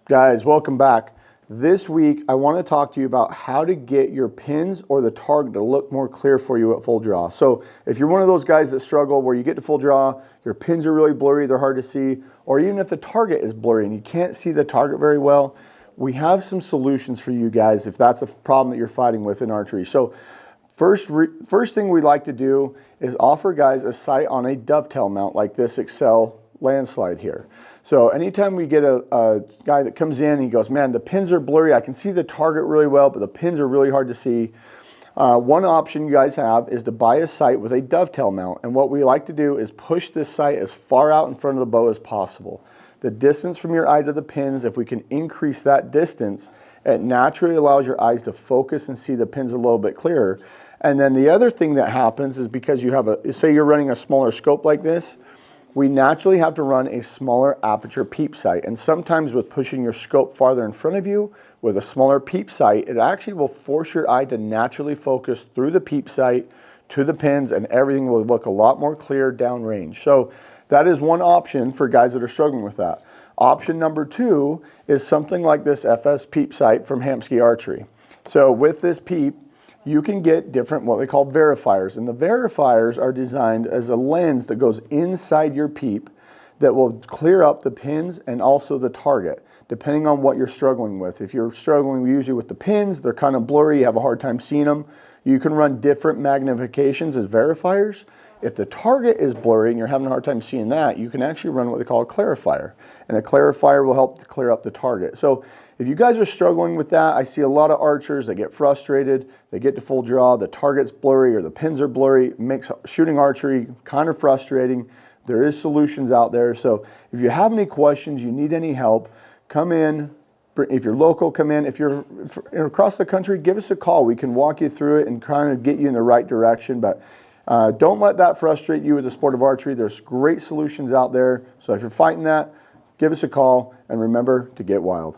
Guys, welcome back. This week, I want to talk to you about how to get your pins or the target to look more clear for you at full draw. So if you're one of those guys that struggle where you get to full draw, your pins are really blurry, they're hard to see, or even if the target is blurry and you can't see the target very well, we have some solutions for you guys if that's a problem that you're fighting with in archery. So first thing we like to do is offer guys a sight on a dovetail mount like this Excel landslide here. So anytime we get a guy that comes in and he goes, man, the pins are blurry, I can see the target really well, but the pins are really hard to see. One option you guys have is to buy a sight with a dovetail mount. And what we like to do is push this sight as far out in front of the bow as possible. The distance from your eye to the pins, if we can increase that distance, it naturally allows your eyes to focus and see the pins a little bit clearer. And then the other thing that happens is because you have say you're running a smaller scope like this, we naturally have to run a smaller aperture peep sight. And sometimes with pushing your scope farther in front of you with a smaller peep sight, it actually will force your eye to naturally focus through the peep sight to the pins, and everything will look a lot more clear downrange. So that is one option for guys that are struggling with that. Option number two is something like this FS peep sight from HAMSKEA Archery. So with this peep, you can get different what they call verifiers, and the verifiers are designed as a lens that goes inside your peep that will clear up the pins and also the target depending on what you're struggling with. If you're struggling usually with the pins, they're kind of blurry, you have a hard time seeing them, you can run different magnifications as verifiers. If the target is blurry and you're having a hard time seeing that, you can actually run what they call a clarifier, and a clarifier will help to clear up the target. So if you guys are struggling with that, I see a lot of archers that get frustrated, they get to full draw, the target's blurry or the pins are blurry, it makes shooting archery kind of frustrating. There is solutions out there. So if you have any questions, you need any help, come in. If you're local, come in. If you're across the country, give us a call. We can walk you through it and kind of get you in the right direction. But don't let that frustrate you with the sport of archery. There's great solutions out there. So if you're fighting that, give us a call, and remember to get wild.